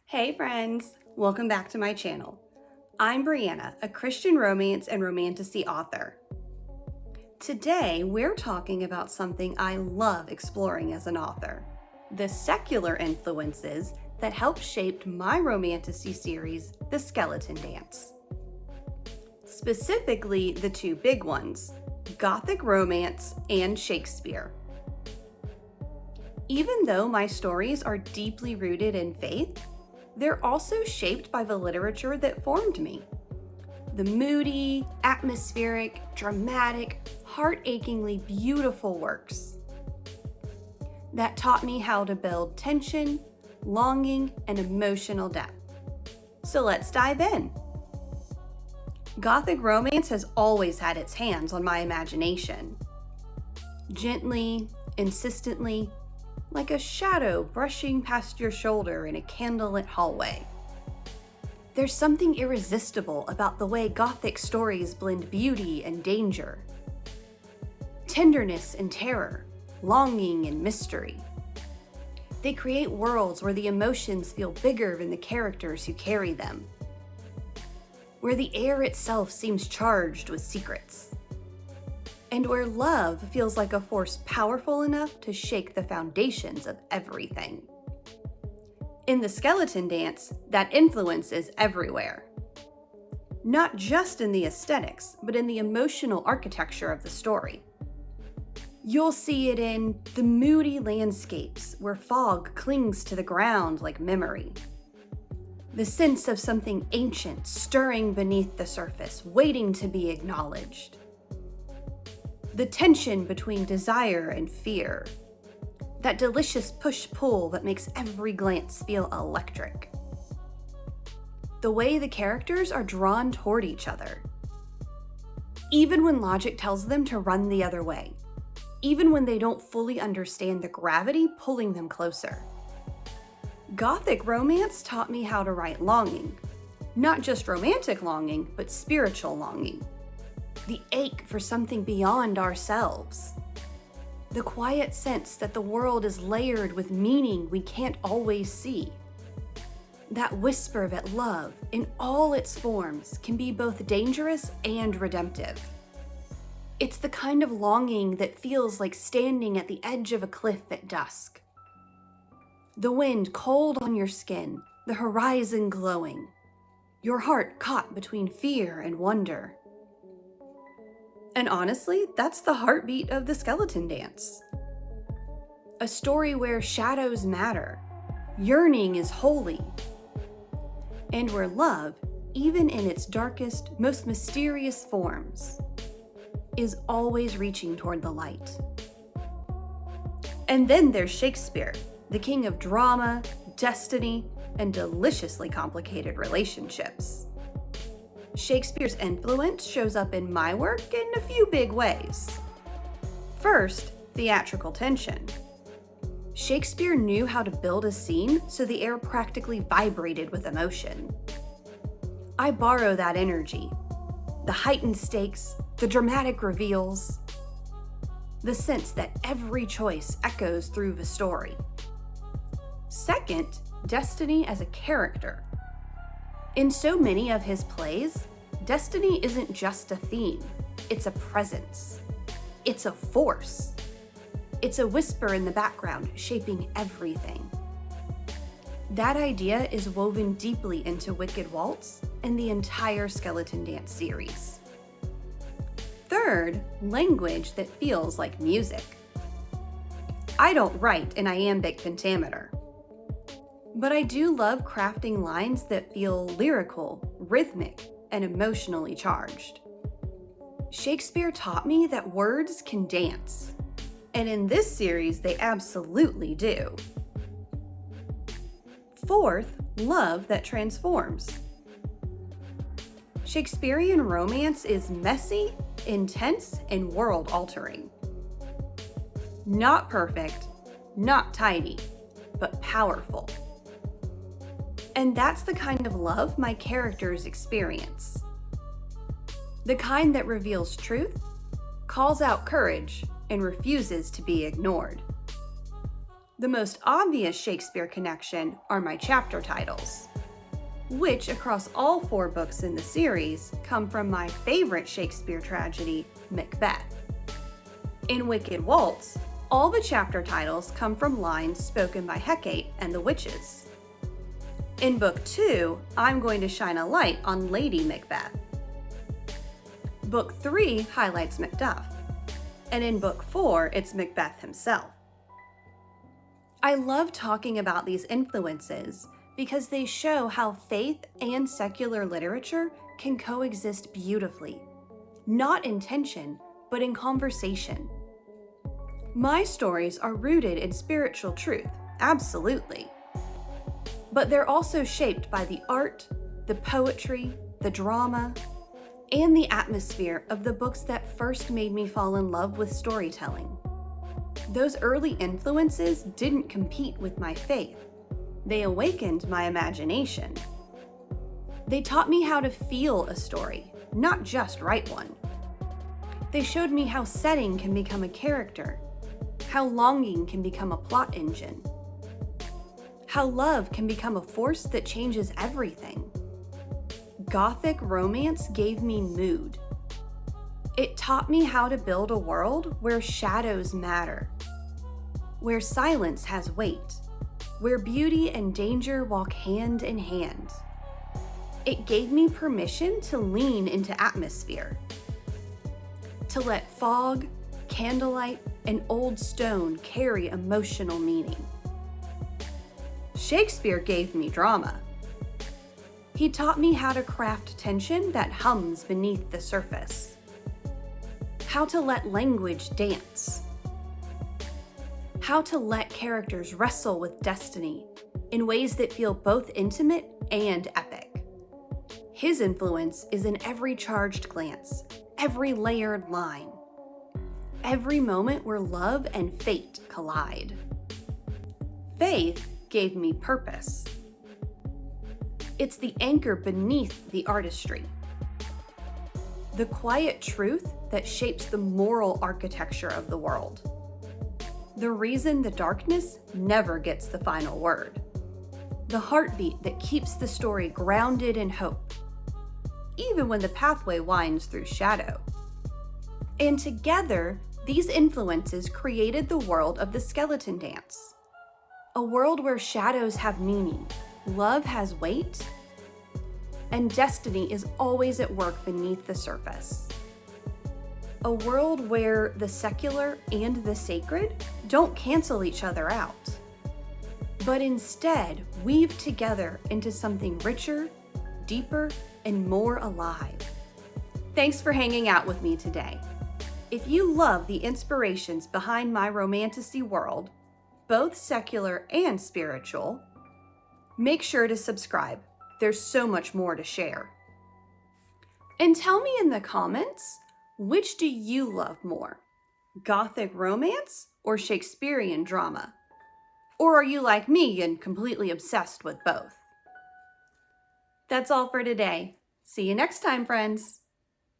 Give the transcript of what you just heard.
Hey friends, welcome back to my channel. I'm Brianna, a Christian romance and romantasy author. Today, we're talking about something I love exploring as an author, the secular influences that helped shape my romantasy series, The Skeleton Dance. Specifically, the two big ones, Gothic romance and Shakespeare. Even though my stories are deeply rooted in faith, they're also shaped by the literature that formed me. The moody, atmospheric, dramatic, heart-achingly beautiful works that taught me how to build tension, longing, and emotional depth. So let's dive in. Gothic romance has always had its hands on my imagination. Gently, insistently, like a shadow brushing past your shoulder in a candlelit hallway. There's something irresistible about the way Gothic stories blend beauty and danger, tenderness and terror, longing and mystery. They create worlds where the emotions feel bigger than the characters who carry them, where the air itself seems charged with secrets, and where love feels like a force powerful enough to shake the foundations of everything. In The Skeleton Dance, that influence is everywhere. Not just in the aesthetics, but in the emotional architecture of the story. You'll see it in the moody landscapes where fog clings to the ground like memory. The sense of something ancient stirring beneath the surface, waiting to be acknowledged. The tension between desire and fear. That delicious push-pull that makes every glance feel electric. The way the characters are drawn toward each other. Even when logic tells them to run the other way. Even when they don't fully understand the gravity pulling them closer. Gothic romance taught me how to write longing. Not just romantic longing, but spiritual longing. The ache for something beyond ourselves. The quiet sense that the world is layered with meaning we can't always see. That whisper that love, in all its forms, can be both dangerous and redemptive. It's the kind of longing that feels like standing at the edge of a cliff at dusk. The wind cold on your skin, the horizon glowing, your heart caught between fear and wonder. And honestly, that's the heartbeat of The Skeleton Dance. A story where shadows matter, yearning is holy, and where love, even in its darkest, most mysterious forms, is always reaching toward the light. And then there's Shakespeare, the king of drama, destiny, and deliciously complicated relationships. Shakespeare's influence shows up in my work in a few big ways. First, theatrical tension. Shakespeare knew how to build a scene so the air practically vibrated with emotion. I borrow that energy. The heightened stakes, the dramatic reveals, the sense that every choice echoes through the story. Second, destiny as a character. In so many of his plays, destiny isn't just a theme, it's a presence. It's a force. It's a whisper in the background shaping everything. That idea is woven deeply into Wicked Waltz and the entire Skeleton Dance series. Third, language that feels like music. I don't write in iambic pentameter, but I do love crafting lines that feel lyrical, rhythmic, and emotionally charged. Shakespeare taught me that words can dance, and in this series they absolutely do. Fourth, love that transforms. Shakespearean romance is messy, intense, and world-altering. Not perfect, not tidy, but powerful. And that's the kind of love my characters experience. The kind that reveals truth, calls out courage, and refuses to be ignored. The most obvious Shakespeare connection are my chapter titles, which across all 4 books in the series come from my favorite Shakespeare tragedy, Macbeth. In Wicked Waltz, all the chapter titles come from lines spoken by Hecate and the witches. In Book 2, I'm going to shine a light on Lady Macbeth. Book 3 highlights Macduff, and in Book 4, it's Macbeth himself. I love talking about these influences because they show how faith and secular literature can coexist beautifully, not in tension, but in conversation. My stories are rooted in spiritual truth, absolutely. But they're also shaped by the art, the poetry, the drama, and the atmosphere of the books that first made me fall in love with storytelling. Those early influences didn't compete with my faith. They awakened my imagination. They taught me how to feel a story, not just write one. They showed me how setting can become a character, how longing can become a plot engine, how love can become a force that changes everything. Gothic romance gave me mood. It taught me how to build a world where shadows matter, where silence has weight, where beauty and danger walk hand in hand. It gave me permission to lean into atmosphere, to let fog, candlelight, and old stone carry emotional meaning. Shakespeare gave me drama. He taught me how to craft tension that hums beneath the surface, how to let language dance, how to let characters wrestle with destiny in ways that feel both intimate and epic. His influence is in every charged glance, every layered line, every moment where love and fate collide. Faith gave me purpose. It's the anchor beneath the artistry, the quiet truth that shapes the moral architecture of the world, the reason the darkness never gets the final word, the heartbeat that keeps the story grounded in hope, even when the pathway winds through shadow. And together, these influences created the world of the skeleton dance, a world where shadows have meaning, love has weight, and destiny is always at work beneath the surface. A world where the secular and the sacred don't cancel each other out, but instead weave together into something richer, deeper, and more alive. Thanks for hanging out with me today. If you love the inspirations behind my Romantasy world, both secular and spiritual, make sure to subscribe. There's so much more to share. And tell me in the comments, which do you love more? Gothic romance or Shakespearean drama? Or are you like me and completely obsessed with both? That's all for today. See you next time, friends.